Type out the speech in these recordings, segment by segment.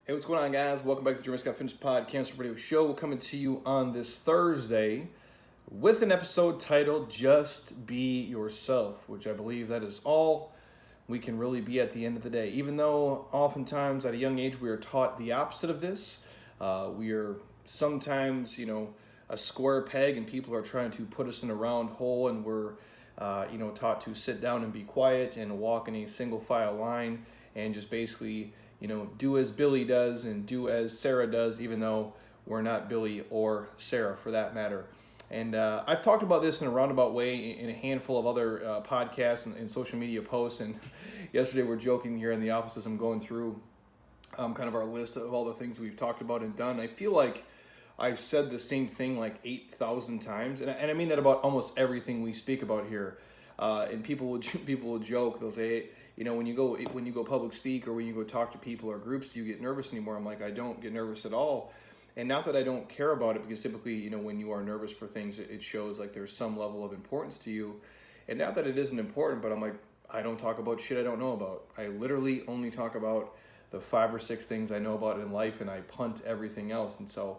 Hey, what's going on, guys? Welcome back to the Dreamers Got Finished Podcast Radio Show. Coming to you on this Thursday with an episode titled Just Be Yourself, which I believe that is all we can really be at the end of the day. Even though oftentimes at a young age we are taught the opposite of this. We are sometimes, a square peg and people are trying to put us in a round hole, and we're, taught to sit down and be quiet and walk in a single file line and just basically do as Billy does and do as Sarah does, even though we're not Billy or Sarah for that matter. And I've talked about this in a roundabout way in a handful of other podcasts and social media posts. And yesterday we're joking here in the office as I'm going through kind of our list of all the things we've talked about and done. I feel like I've said the same thing like 8,000 times. And I mean that about almost everything we speak about here. And people will joke. They'll say, when you go public speak or when you go talk to people or groups, do you get nervous anymore? I'm like, I don't get nervous at all. And not that I don't care about it, because typically, when you are nervous for things, it shows like there's some level of importance to you. And not that it isn't important, but I'm like, I don't talk about shit I don't know about. I literally only talk about the 5 or 6 things I know about in life, and I punt everything else. And so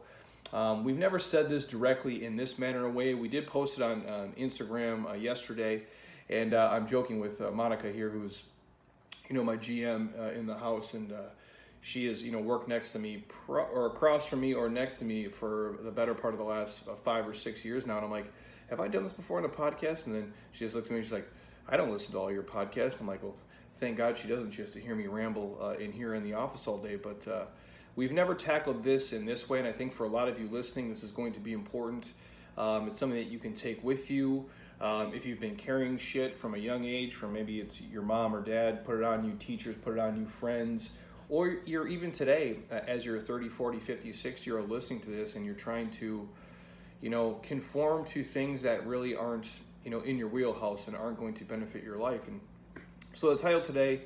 we've never said this directly in this manner or way. We did post it on Instagram yesterday, and I'm joking with Monica here, who's my GM in the house, and she has worked next to me or across from me or next to me for the better part of the last 5 or 6 years now. And I'm like, have I done this before on a podcast? And then she just looks at me and she's like, I don't listen to all your podcasts. I'm like, well, thank God she doesn't. She has to hear me ramble in here in the office all day. But we've never tackled this in this way, and I think for a lot of you listening, this is going to be important. It's something that you can take with you. If you've been carrying shit from a young age, from maybe it's your mom or dad, put it on you, teachers put it on you, friends, or you're even today, as you're a 30, 40, 50, 60-year-old listening to this, and you're trying to, conform to things that really aren't, in your wheelhouse and aren't going to benefit your life. And so the title today,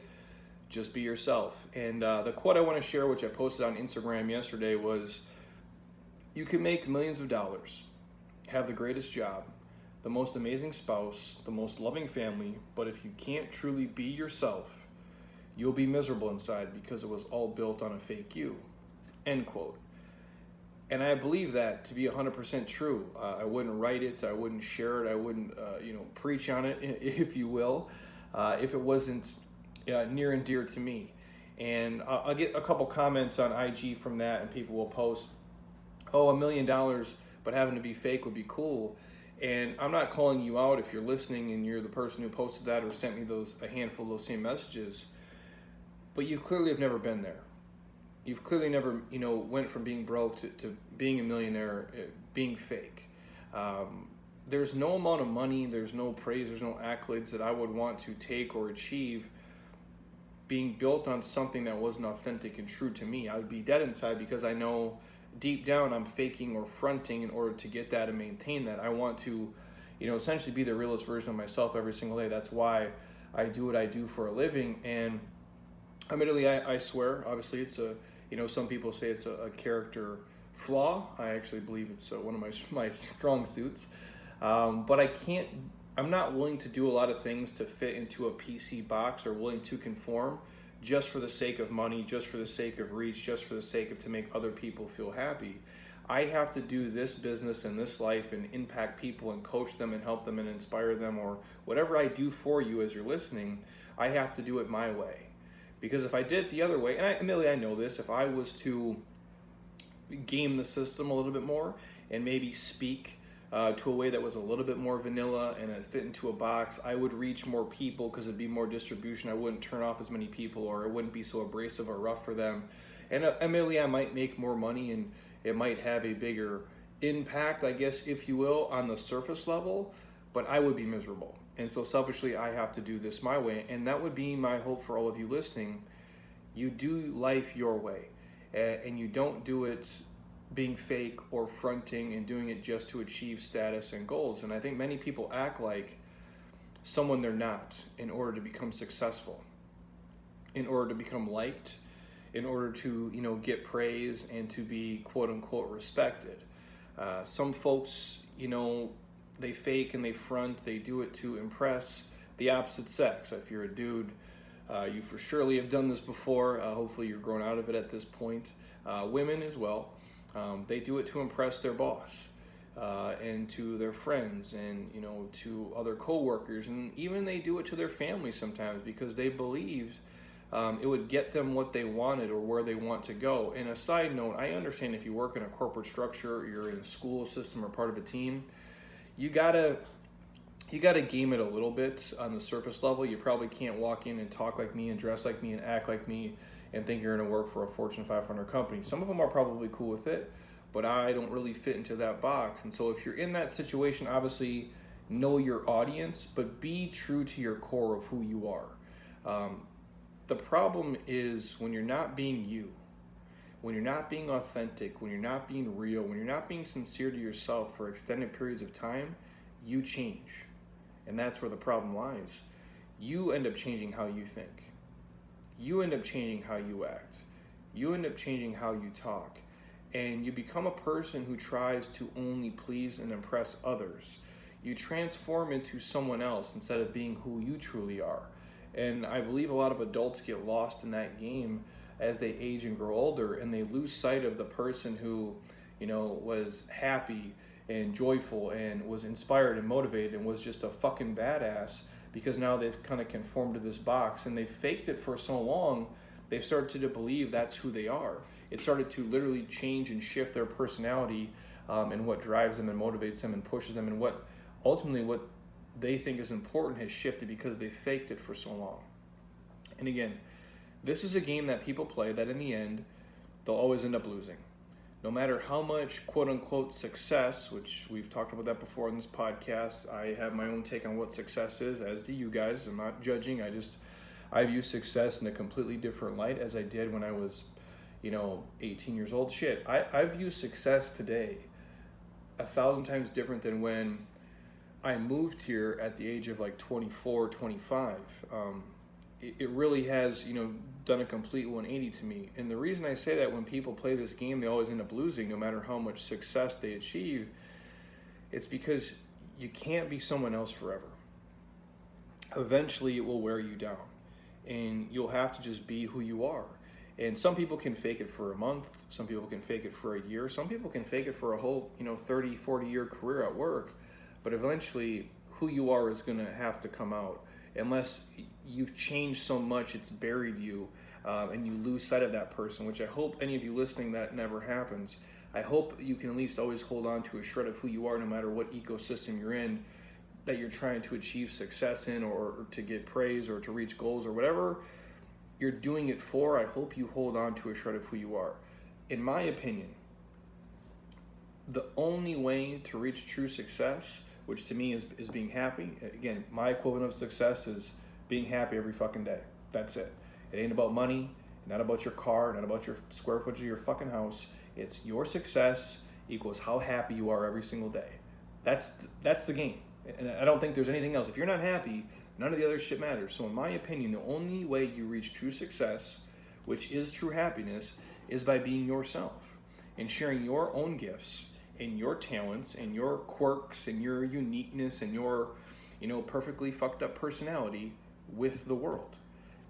Just Be Yourself. And the quote I want to share, which I posted on Instagram yesterday, was, you can make millions of dollars, have the greatest job, the most amazing spouse, the most loving family, but if you can't truly be yourself, you'll be miserable inside because it was all built on a fake you. End quote. And I believe that to be 100% true. I wouldn't write it, I wouldn't share it, I wouldn't preach on it, if you will, if it wasn't near and dear to me. And I'll get a couple comments on IG from that, and people will post, $1 million, but having to be fake would be cool. And I'm not calling you out if you're listening and you're the person who posted that or sent me a handful of those same messages. But you clearly have never been there. You've clearly never, went from being broke to being a millionaire, being fake. There's no amount of money, there's no praise, there's no accolades that I would want to take or achieve being built on something that wasn't authentic and true to me. I would be dead inside because I know deep down I'm faking or fronting in order to get that and maintain that. I want to, essentially be the realest version of myself every single day. That's why I do what I do for a living. And admittedly, I swear, obviously it's some people say it's a character flaw. I actually believe it's one of my strong suits. But I'm not willing to do a lot of things to fit into a PC box or willing to conform just for the sake of money, just for the sake of reach, just for the sake of to make other people feel happy. I have to do this business and this life and impact people and coach them and help them and inspire them, or whatever I do for you as you're listening, I have to do it my way. Because if I did it the other way, and admittedly I know this, if I was to game the system a little bit more and maybe speak to a way that was a little bit more vanilla and it fit into a box, I would reach more people because it'd be more distribution. I wouldn't turn off as many people, or it wouldn't be so abrasive or rough for them. And admittedly, I might make more money and it might have a bigger impact, I guess, if you will, on the surface level, but I would be miserable. And so selfishly, I have to do this my way. And that would be my hope for all of you listening. You do life your way, and you don't do it being fake or fronting and doing it just to achieve status and goals. And I think many people act like someone they're not in order to become successful, in order to become liked, in order to get praise and to be quote unquote respected. Some folks, they fake and they front, they do it to impress the opposite sex. If you're a dude, You for surely have done this before. Hopefully you're grown out of it at this point. Women as well. They do it to impress their boss and to their friends and, to other coworkers. And even they do it to their family sometimes because they believed it would get them what they wanted or where they want to go. And a side note, I understand if you work in a corporate structure, you're in a school system or part of a team, you gotta game it a little bit on the surface level. You probably can't walk in and talk like me and dress like me and act like me and think you're going to work for a Fortune 500 company. Some of them are probably cool with it, but I don't really fit into that box. And so if you're in that situation, obviously know your audience, but be true to your core of who you are. The problem is when you're not being you, when you're not being authentic, when you're not being real, when you're not being sincere to yourself for extended periods of time, you change. And that's where the problem lies. You end up changing how you think. You end up changing how you act. You end up changing how you talk. And you become a person who tries to only please and impress others. You transform into someone else instead of being who you truly are. And I believe a lot of adults get lost in that game as they age and grow older, and they lose sight of the person who, was happy and joyful and was inspired and motivated and was just a fucking badass, because now they've kind of conformed to this box and they've faked it for so long, they've started to believe that's who they are. It started to literally change and shift their personality and what drives them and motivates them and pushes them, and what they think is important has shifted because they faked it for so long. And again, this is a game that people play that in the end, they'll always end up losing. No matter how much quote-unquote success, which we've talked about that before in this podcast, I have my own take on what success is, as do you guys. I'm not judging. I view success in a completely different light as I did when I was, 18 years old. Shit, I view success today 1,000 times different than when I moved here at the age of like 24, 25. It really has, done a complete 180 to me. And the reason I say that, when people play this game, they always end up losing no matter how much success they achieve. It's because you can't be someone else forever. Eventually it will wear you down and you'll have to just be who you are. And some people can fake it for a month. Some people can fake it for a year. Some people can fake it for a whole, 30, 40 year career at work. But eventually who you are is going to have to come out. Unless you've changed so much it's buried you and you lose sight of that person, which I hope any of you listening, that never happens. I hope you can at least always hold on to a shred of who you are no matter what ecosystem you're in, that you're trying to achieve success in, or to get praise or to reach goals or whatever you're doing it for. I hope you hold on to a shred of who you are. In my opinion, the only way to reach true success, which to me is being happy. Again, my equivalent of success is being happy every fucking day. That's it. It ain't about money, not about your car, not about your square footage of your fucking house. It's your success equals how happy you are every single day. That's the game. And I don't think there's anything else. If you're not happy, none of the other shit matters. So in my opinion, the only way you reach true success, which is true happiness, is by being yourself and sharing your own gifts and your talents and your quirks and your uniqueness and your, perfectly fucked up personality with the world.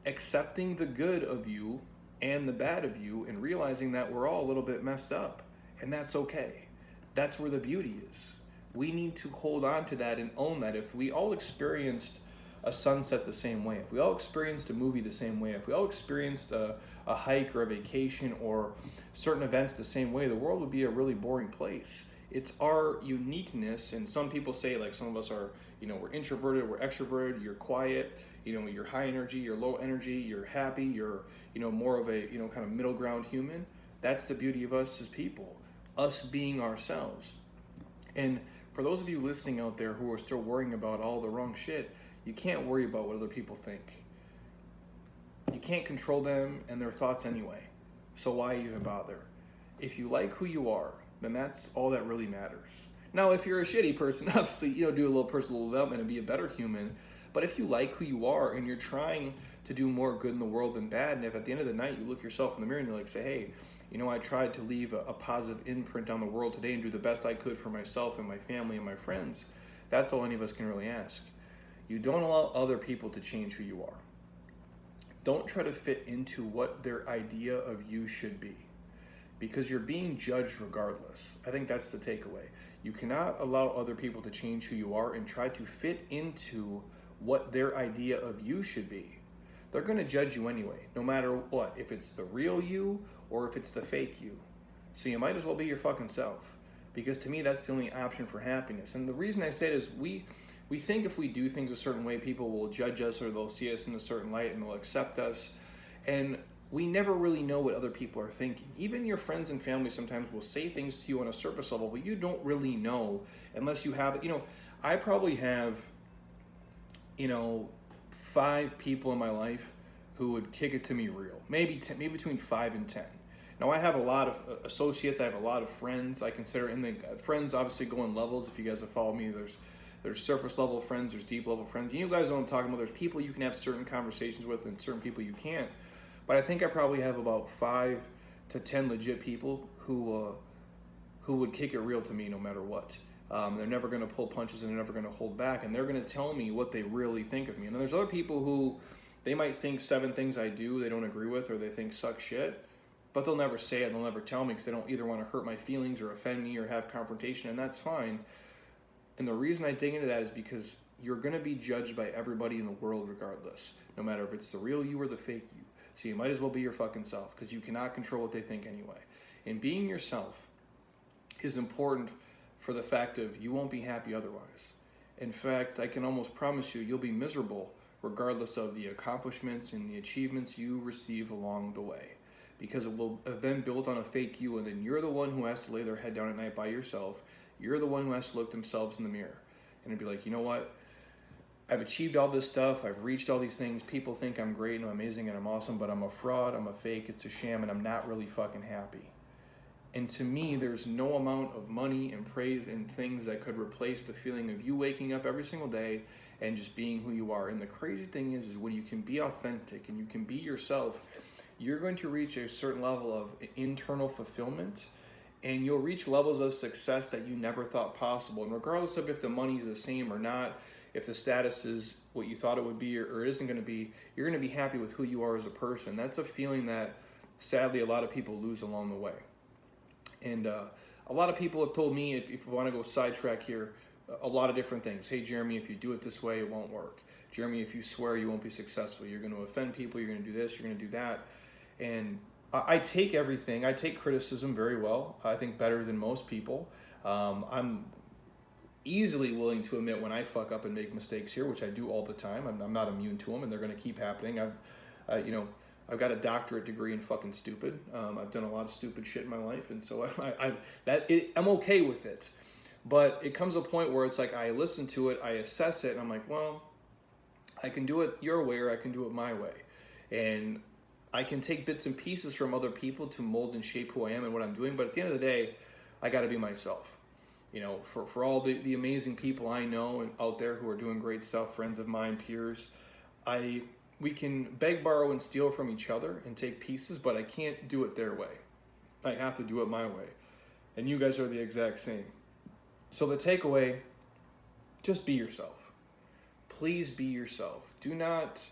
Accepting the good of you and the bad of you, and realizing that we're all a little bit messed up, and that's okay. That's where the beauty is. We need to hold on to that and own that. If we all experienced a sunset the same way, if we all experienced a movie the same way, if we all experienced a hike or a vacation or certain events the same way, the world would be a really boring place. It's our uniqueness, and some people say, like, some of us are, we're introverted, we're extroverted, you're quiet, you're high energy, you're low energy, you're happy, you're, more of a, kind of middle ground human. That's the beauty of us as people, us being ourselves. And for those of you listening out there who are still worrying about all the wrong shit, you can't worry about what other people think. You can't control them and their thoughts anyway. So why even bother? If you like who you are, then that's all that really matters. Now, if you're a shitty person, obviously, do a little personal development and be a better human. But if you like who you are and you're trying to do more good in the world than bad, and if at the end of the night you look yourself in the mirror and you're like, say, hey, I tried to leave a positive imprint on the world today and do the best I could for myself and my family and my friends, that's all any of us can really ask. You don't allow other people to change who you are. Don't try to fit into what their idea of you should be, because you're being judged regardless. I think that's the takeaway. You cannot allow other people to change who you are and try to fit into what their idea of you should be. They're going to judge you anyway, no matter what, if it's the real you or if it's the fake you. So you might as well be your fucking self, because to me, that's the only option for happiness. And the reason I say it is we think if we do things a certain way, people will judge us or they'll see us in a certain light and they'll accept us. And we never really know what other people are thinking. Even your friends and family sometimes will say things to you on a surface level, but you don't really know unless you have, I probably have, 5 people in my life who would kick it to me real. Maybe between 5 and 10. Now I have a lot of associates. I have a lot of friends. I consider, and the friends obviously go in levels. If you guys have followed me, there's surface level friends, there's deep level friends. You guys know what I'm talking about. There's people you can have certain conversations with and certain people you can't. But I think I probably have about 5 to 10 legit people who would kick it real to me no matter what. They're never going to pull punches and they're never going to hold back, and they're going to tell me what they really think of me. And then there's other people who they might think 7 things I do they don't agree with or they think suck shit, but they'll never say it and they'll never tell me because they don't either want to hurt my feelings or offend me or have confrontation, and that's fine. And the reason I dig into that is because you're going to be judged by everybody in the world regardless, no matter if it's the real you or the fake you. So you might as well be your fucking self, because you cannot control what they think anyway. And being yourself is important for the fact of you won't be happy otherwise. In fact, I can almost promise you'll be miserable regardless of the accomplishments and the achievements you receive along the way, because it will have been built on a fake you, and then you're the one who has to lay their head down at night by yourself. You're the one who has to look themselves in the mirror and be like, you know what? I've achieved all this stuff. I've reached all these things. People think I'm great and I'm amazing and I'm awesome, but I'm a fraud. I'm a fake. It's a sham, and I'm not really fucking happy. And to me, there's no amount of money and praise and things that could replace the feeling of you waking up every single day and just being who you are. And the crazy thing is when you can be authentic and you can be yourself, you're going to reach a certain level of internal fulfillment, and you'll reach levels of success that you never thought possible. And regardless of if the money's the same or not, if the status is what you thought it would be or it isn't going to be, you're going to be happy with who you are as a person. That's a feeling that sadly a lot of people lose along the way. And a lot of people have told me, if you want to go sidetrack here, a lot of different things. Hey, Jeremy, if you do it this way, it won't work. Jeremy, if you swear, you won't be successful. You're going to offend people. You're going to do this. You're going to do that. And I take everything. I take criticism very well. I think better than most people. I'm easily willing to admit when I fuck up and make mistakes here, which I do all the time. I'm not immune to them, and they're going to keep happening. I've got a doctorate degree in fucking stupid. I've done a lot of stupid shit in my life, and so I'm okay with it. But it comes a point where it's like I listen to it, I assess it, and I'm like, well, I can do it your way or I can do it my way. And I can take bits and pieces from other people to mold and shape who I am and what I'm doing, but at the end of the day, I got to be myself. For all the amazing people I know and out there who are doing great stuff, friends of mine, peers, we can beg, borrow, and steal from each other and take pieces, but I can't do it their way. I have to do it my way. And you guys are the exact same. So the takeaway, just be yourself. Please be yourself. Do not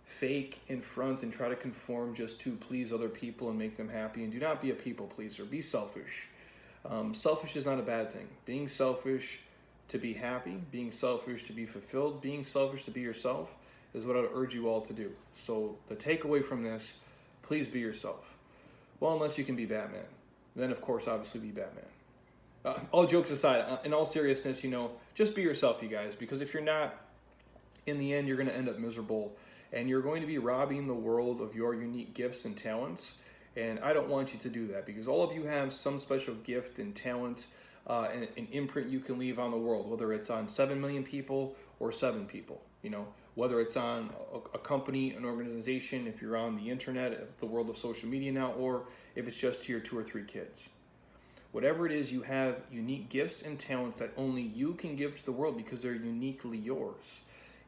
fake in front and try to conform just to please other people and make them happy. And do not be a people pleaser. Be selfish. Selfish is not a bad thing. Being selfish to be happy, being selfish to be fulfilled, being selfish to be yourself is what I would urge you all to do. So the takeaway from this, please be yourself. Well, unless you can be Batman. Then, of course, obviously be Batman. All jokes aside, in all seriousness, just be yourself, you guys. Because if you're not, in the end, you're going to end up miserable. And you're going to be robbing the world of your unique gifts and talents. And I don't want you to do that, because all of you have some special gift and talent and an imprint you can leave on the world, whether it's on 7 million people or 7 people, whether it's on a company, an organization, if you're on the internet, the world of social media now, or if it's just to your 2 or 3 kids. Whatever it is, you have unique gifts and talents that only you can give to the world because they're uniquely yours.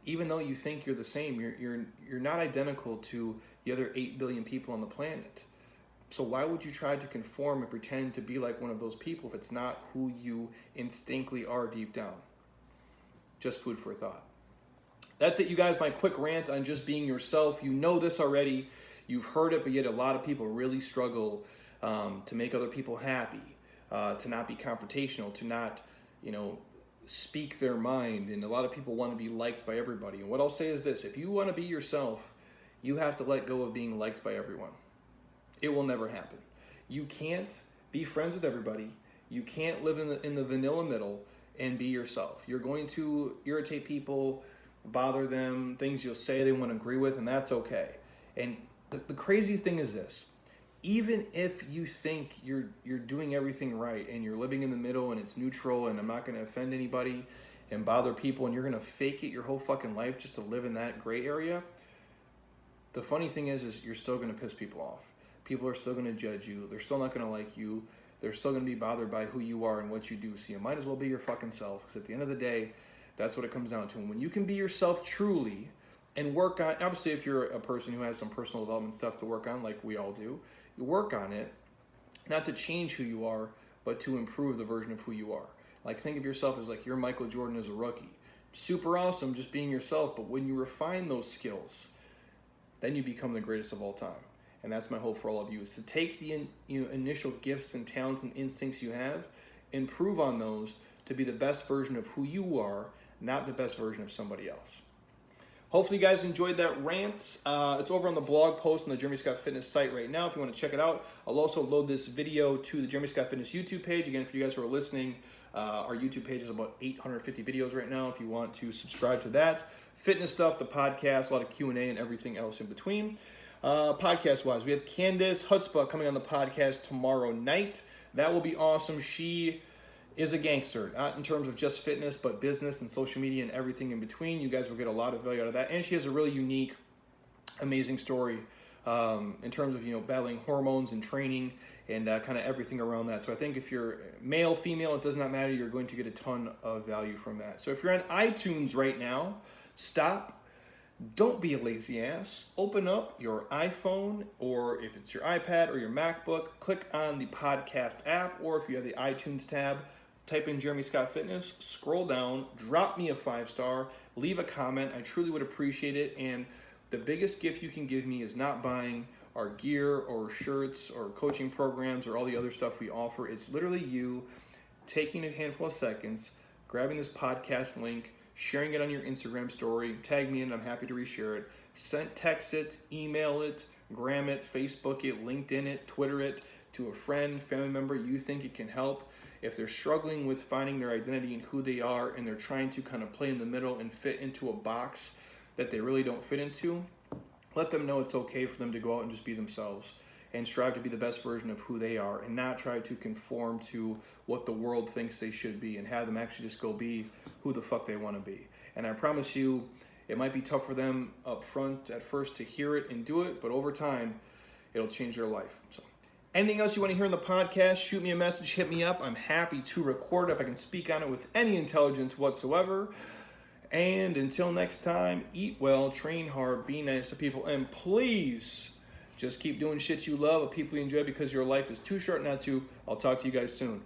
Even though you think you're the same, you're not identical to the other 8 billion people on the planet. So why would you try to conform and pretend to be like one of those people if it's not who you instinctively are deep down? Just food for thought. That's it, you guys. My quick rant on just being yourself. You know this already. You've heard it, but yet a lot of people really struggle to make other people happy, to not be confrontational, to not, speak their mind. And a lot of people want to be liked by everybody. And what I'll say is this: if you want to be yourself, you have to let go of being liked by everyone. It will never happen. You can't be friends with everybody. You can't live in the vanilla middle and be yourself. You're going to irritate people, bother them, things you'll say they won't agree with, and that's okay. And the crazy thing is this: even if you think you're doing everything right and you're living in the middle and it's neutral and I'm not going to offend anybody and bother people, and you're going to fake it your whole fucking life just to live in that gray area, the funny thing is you're still going to piss people off. People are still going to judge you. They're still not going to like you. They're still going to be bothered by who you are and what you do. So you might as well be your fucking self, because at the end of the day, that's what it comes down to. And when you can be yourself truly and work on, obviously if you're a person who has some personal development stuff to work on, like we all do, you work on it, not to change who you are, but to improve the version of who you are. Like, think of yourself as like you're Michael Jordan as a rookie. Super awesome just being yourself, but when you refine those skills, then you become the greatest of all time. And that's my hope for all of you, is to take the initial gifts and talents and instincts you have, improve on those to be the best version of who you are, not the best version of somebody else. Hopefully you guys enjoyed that rant. It's over on the blog post on the Jeremy Scott Fitness site right now if you want to check it out. I'll also load this video to the Jeremy Scott Fitness YouTube page. Again, for you guys who are listening, our YouTube page is about 850 videos right now if you want to subscribe to that. Fitness stuff, the podcast, a lot of Q&A and everything else in between. Podcast-wise, we have Candace Hutzpah coming on the podcast tomorrow night. That will be awesome. She is a gangster, not in terms of just fitness, but business and social media and everything in between. You guys will get a lot of value out of that. And she has a really unique, amazing story in terms of, battling hormones and training and kind of everything around that. So I think if you're male, female, it does not matter. You're going to get a ton of value from that. So if you're on iTunes right now, stop. Don't be a lazy ass. Open up your iPhone, or if it's your iPad or your MacBook, click on the podcast app, or if you have the iTunes tab, type in Jeremy Scott Fitness, scroll down, drop me a 5-star, leave a comment. I truly would appreciate it. And the biggest gift you can give me is not buying our gear or shirts or coaching programs or all the other stuff we offer. It's literally you taking a handful of seconds, grabbing this podcast link, sharing it on your Instagram story, tag me in, I'm happy to reshare it. Text it, email it, gram it, Facebook it, LinkedIn it, Twitter it to a friend, family member you think it can help. If they're struggling with finding their identity and who they are, and they're trying to kind of play in the middle and fit into a box that they really don't fit into, let them know it's okay for them to go out and just be themselves and strive to be the best version of who they are, and not try to conform to what the world thinks they should be, and have them actually just go be who the fuck they want to be. And I promise you, it might be tough for them up front at first to hear it and do it, but over time, it'll change their life. So, anything else you want to hear in the podcast, shoot me a message, hit me up. I'm happy to record if I can speak on it with any intelligence whatsoever. And until next time, eat well, train hard, be nice to people, and please just keep doing shit you love with people you enjoy, because your life is too short not to. I'll talk to you guys soon.